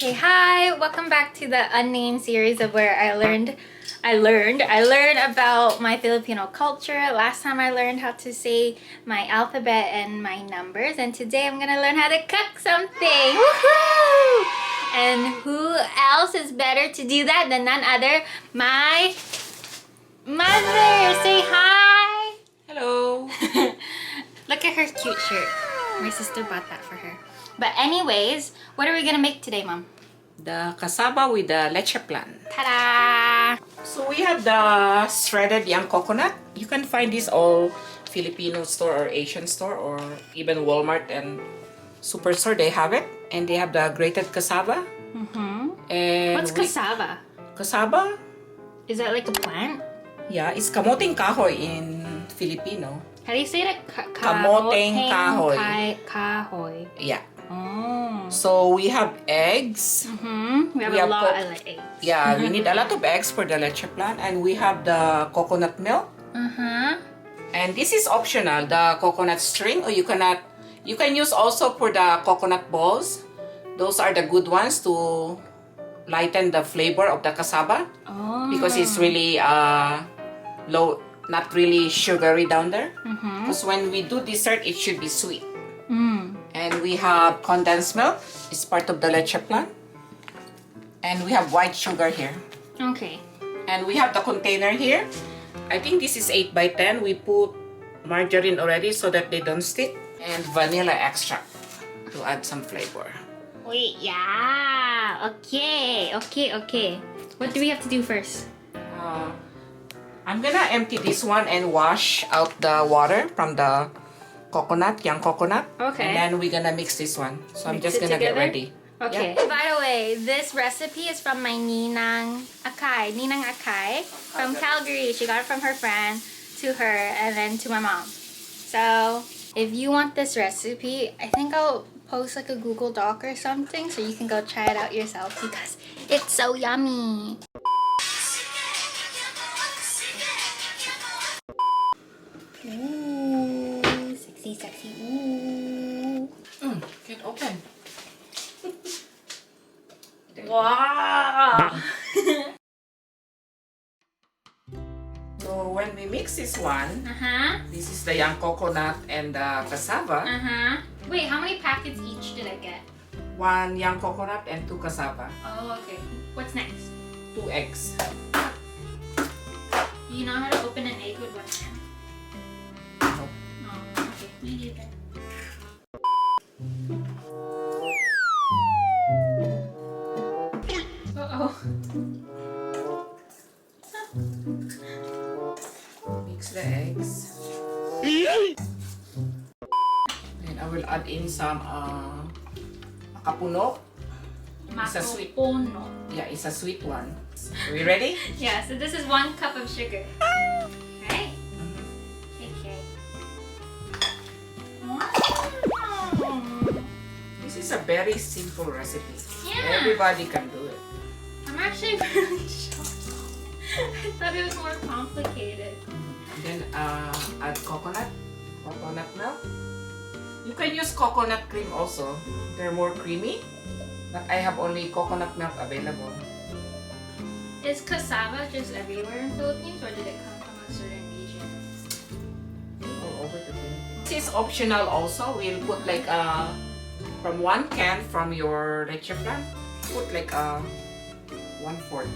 Okay, hi! Welcome back to the unnamed series of where I learned about my Filipino culture. Last time I learned how to say my alphabet and my numbers, and today I'm gonna learn how to cook something. Woohoo! And who else is better to do that than none other my mother? Say hi! Hello! Look at her cute shirt. My sister bought that for her. But anyways, what are we gonna make today, Mom? The cassava with the leche plan. Ta-da! So we have the shredded young coconut. You can find this all Filipino store or Asian store or even Walmart and Superstore. They have it. And they have the grated cassava. And What's cassava? Cassava? Is that like a plant? Yeah, it's kamoting kahoy in Filipino. How do you say that? Kamoteng kahoy. Kahoy. Yeah. Oh. So we have eggs. We have a lot of eggs. Yeah, we need a lot of eggs for the leche plan. And we have the coconut milk. And this is optional, the coconut string, or you can use also for the coconut balls. Those are the good ones to lighten the flavor of the cassava. Because it's really low, not really sugary down there. Because when we do dessert, it should be sweet. And we have condensed milk. It's part of the leche plan. And we have white sugar here. Okay. And we have the container here. I think this is 8 by 10. We put margarine already so that they don't stick. And vanilla extract to add some flavor. Wait, yeah. Okay. What do we have to do first? I'm gonna empty this one and wash out the water from the coconut, young coconut. Okay. And then we're gonna mix this one. So I'm just gonna get ready. Okay. Yeah. By the way, this recipe is from my Ninang Akay from Calgary. She got it from her friend to her and then to my mom. So if you want this recipe, I think I'll post like a Google Doc or something so you can go try it out yourself because it's so yummy. Ooh, sexy, ooh. Can't open. Wow! So when we mix this one, this is the young coconut and the cassava. Wait, how many packets each did I get? 1 young coconut and 2 cassava. Oh, okay. What's next? 2 eggs. You know how to open an egg with one hand? No. Oh, okay. Me neither. Uh-oh. Mix the eggs. Then I will add in some makapuno. It's a sweet. Makapuno. Yeah, it's a sweet one. Are we ready? Yeah, so this is 1 cup of sugar. Right? Okay. Wow. This is a very simple recipe. Yeah. Everybody can do it. I'm actually really shocked. I thought it was more complicated. Then add coconut milk. You can use coconut cream also. They're more creamy. But I have only coconut milk available. Is cassava just everywhere in Philippines or did it come from a certain region? All over the Philippines. This is optional also. We'll put like from 1 can from your leche plan, put like 1/4.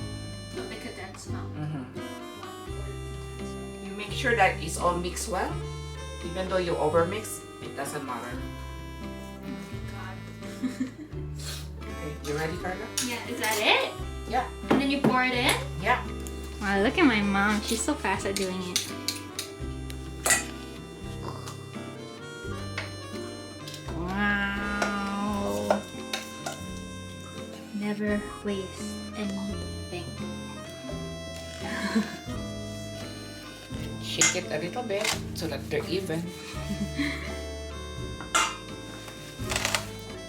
So the condensed milk. 1/4. You make sure that it's all mixed well. Even though you overmix, it doesn't matter. Oh my god. Okay, you ready, Karla? Yeah, is that it? Yeah. And then you pour it in? Yeah. Wow, look at my mom. She's so fast at doing it. Wow. Never waste anything. Shake it a little bit so that they're even.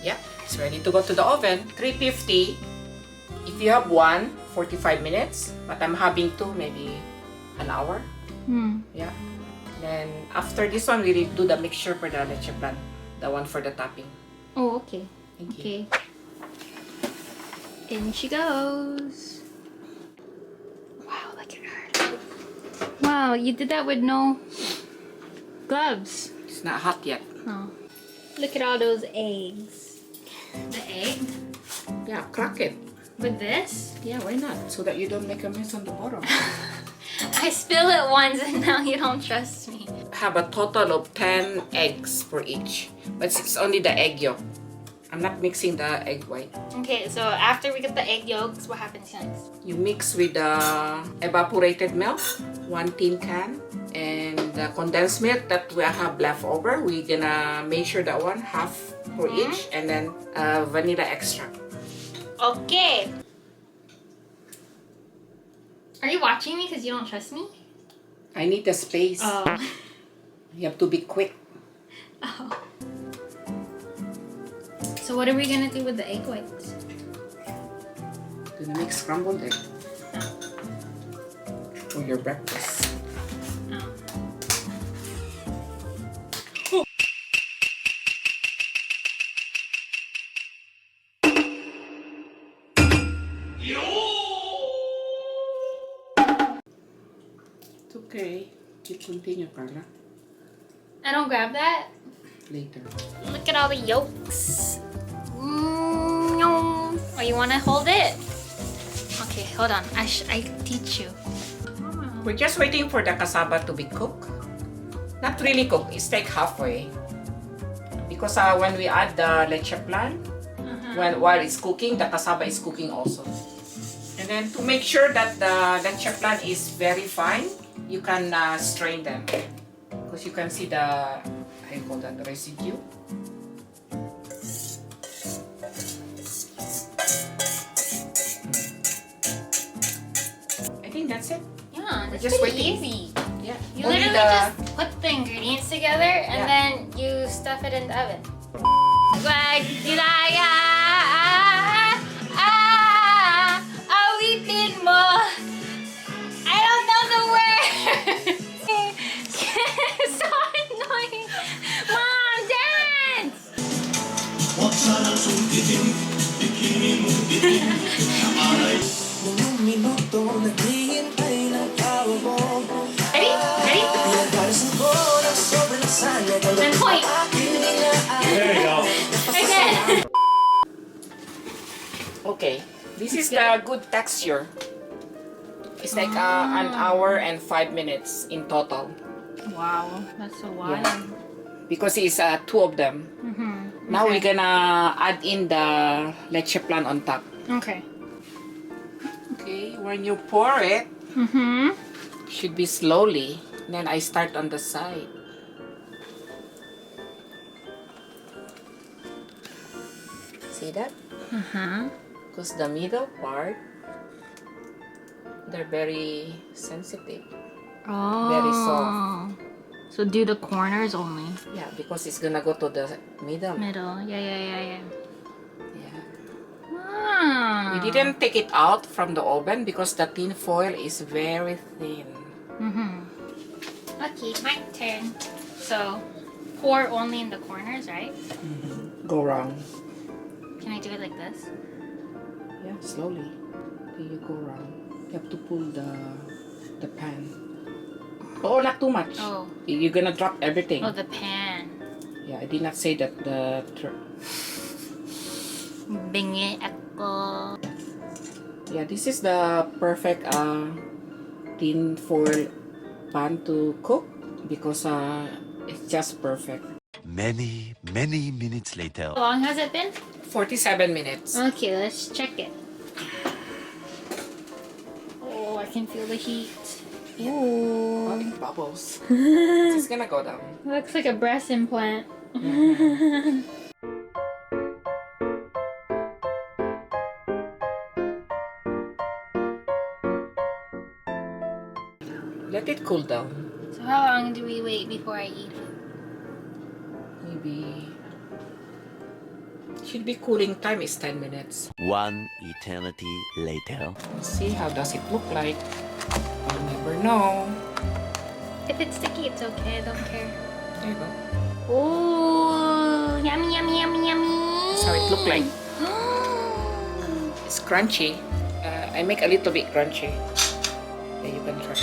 Yeah, it's ready to go to the oven. 350. If you have 1, 45 minutes. But I'm having 2, maybe an hour. Yeah. Then after this one, we do the mixture for the leche plan. The one for the topping. Oh, okay. Thank you. Okay. In she goes. Wow, look at her. Wow, you did that with no gloves. It's not hot yet. Oh. Look at all those eggs. The egg? Yeah, crack it. With this? Yeah, why not? So that you don't make a mess on the bottom. I spill it once and now you don't trust me. Have a total of 10 eggs for each. But it's only the egg yolk. I'm not mixing the egg white. Okay, so after we get the egg yolks, what happens next? You mix with the evaporated milk, 1 tin can, and the condensed milk that we have left over. We're gonna measure that one, half for each, and then vanilla extract. Okay. Are you watching me because you don't trust me? I need the space. Oh. You have to be quick. Oh. So what are we gonna do with the egg whites? Gonna make scrambled egg Oh. for your breakfast. Oh. It's okay. You continue, Karla. I don't grab that. Later. Look at all the yolks. Oh, you want to hold it? Okay, hold on. I teach you. We're just waiting for the cassava to be cooked. Not really cooked. It's like halfway. Because when we add the leche plan, while it's cooking, the cassava is cooking also. And then to make sure that the leche plan is very fine, you can strain them. Because you can see the, how you call that, the residue. I think that's it. Yeah, that's just pretty waiting. easy. Yeah. You Only literally just put the ingredients together and then you stuff it in the oven. Awipin mo. I don't know the word. So annoying. Mom, dance. Ready? Ready? Then point. There you go. Again. Okay, this is the good texture. It's like an hour and 5 minutes in total. Wow, that's a while. Yeah. Because it's two of them. Now we're gonna add in the leche plan on top. Okay. Okay, when you pour it, should be slowly. Then I start on the side. See that? Because the middle part, they're very sensitive. Oh. Very soft. So do the corners only. Yeah, because it's gonna go to the middle. Middle. Yeah. Yeah. Ah. We didn't take it out from the oven because the tin foil is very thin. Okay, my turn. So pour only in the corners, right? Go round. Can I do it like this? Yeah, slowly. Then you go round. You have to pull the pan. Oh, not too much. Oh. You're gonna drop everything. Oh, the pan. Yeah, I did not say that Bingi ako. Yeah, this is the perfect tin foil pan to cook because it's just perfect. Many minutes later. How long has it been? 47 minutes. Okay, let's check it. Oh, I can feel the heat. Ooh. Oh, it bubbles. It's gonna go down. Looks like a breast implant. Let it cool down. So how long do we wait before I eat it? Maybe should be cooling time is 10 minutes. One eternity later. Let's see how does it look like. I'll never know. If it's sticky, it's okay. I don't care. There you go. Ooh, yummy. That's how it look like. It's crunchy. I make a little bit crunchy. Yeah, you can try.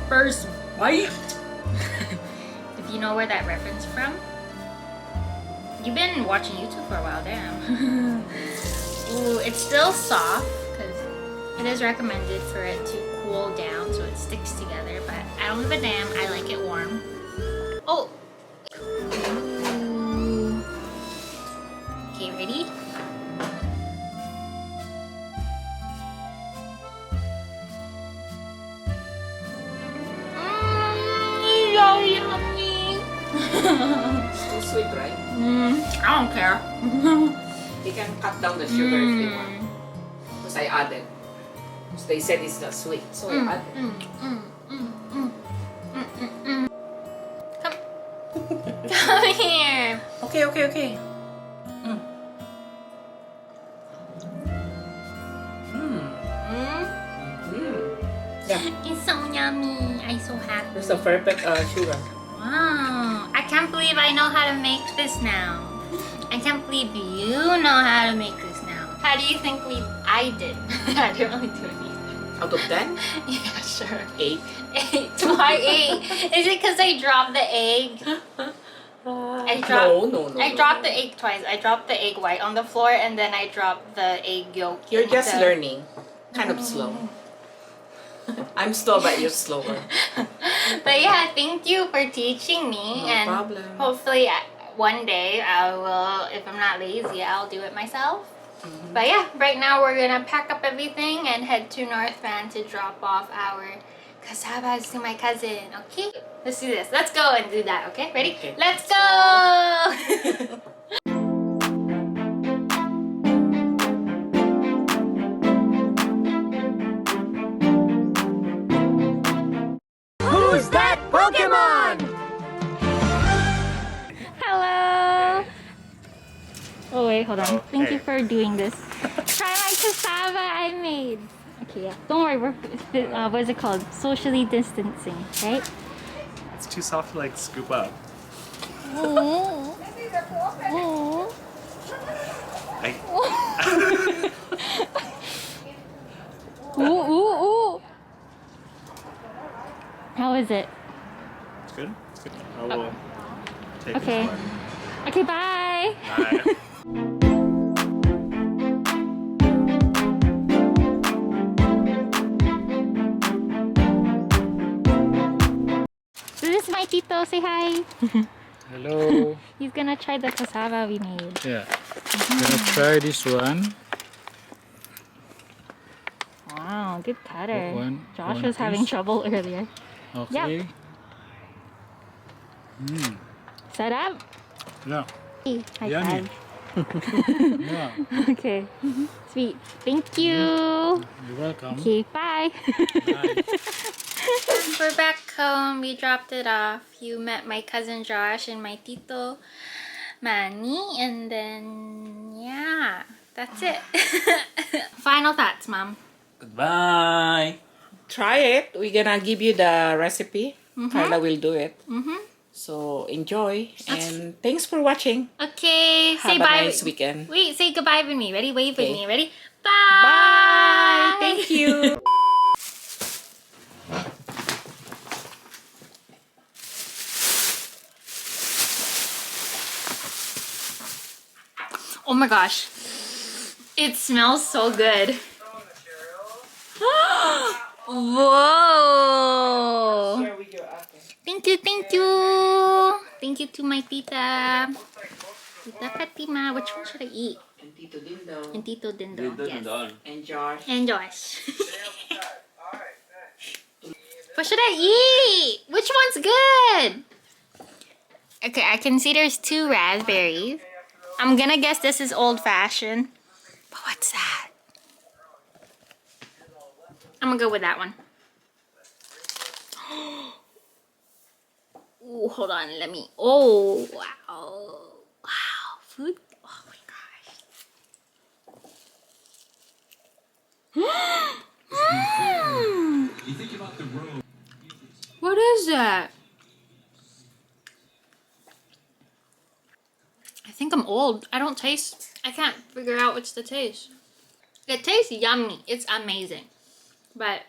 First bite. If you know where that reference from, you've been watching YouTube for a while, damn. Ooh, it's still soft because it is recommended for it to cool down so it sticks together, but I don't give a damn. I like it warm. Oh. Ooh. Okay, ready? So yummy. So sweet, right? I don't care. You can cut down the sugar if you want. Because I added. Because they said it's not sweet, so I added. Come. Come here. Okay, okay, okay. Yeah, It's so yummy. I'm so happy. it's the perfect sugar. Wow. I can't believe I know how to make this now. I can't believe you know how to make this now. How do you think I did? I didn't really do anything. Out of 10? Yeah, sure. 8. 8. Why 8? Is it because I dropped the egg? No. I dropped the egg twice. I dropped the egg white on the floor and then I dropped the egg yolk. You're just into- learning. Kind of slow. I'm slow, but you're slower. But yeah, thank you for teaching me. No and problem. hopefully one day I will, if I'm not lazy, I'll do it myself. But yeah, right now we're gonna pack up everything and head to North Van to drop off our cassavas to my cousin. Okay, let's do this. Let's go and do that. Okay, ready? Okay. Let's go. Who's that Pokemon? Hello. Oh wait, hold on. Thank you for doing this. Try my cassava I made. Okay, yeah. Don't worry. We're what is it called? Socially distancing, right? It's too soft to like scoop up. Oh. Oh. I, Ooh, ooh, ooh. How is it? it's good. It's good. I will take Okay. this one. Okay, bye. Bye. This is my Tito. Say hi. Hello. He's gonna try the cassava we made. Yeah. Gonna try this one. Wow, good cutter. Josh one was having piece. trouble earlier. Okay. Sarap. Yeah. High Yummy. five. Yeah. Okay. Sweet. Thank you. You're welcome. Okay, bye. Bye. We're back home. We dropped it off. You met my cousin Josh and my Tito Manny, and then yeah, that's it. Final thoughts, Mom. Goodbye. Try it. We're gonna give you the recipe. Karla will do it. So enjoy and thanks for watching. Okay, Have say a bye. nice weekend. Wait, say goodbye with me. Ready? Wave with Okay. me. Ready? Bye. Bye. Thank you. Oh my gosh. It smells so good. Whoa. Share with your ate. Thank you, thank you. Thank you to my tita. Tita Fatima. Which one should I eat? And Tito Dindo. And Tito Dindo. Yes. And Josh. And Josh. What should I eat? Which one's good? Okay, I can see there's 2 raspberries. I'm gonna guess this is old fashioned. But what's that? I'm gonna go with that one. Ooh, hold on, let me. Oh, wow. Wow, food. Oh my gosh. What is that? I think I'm old. I can't figure out what's the taste. It tastes yummy. It's amazing. But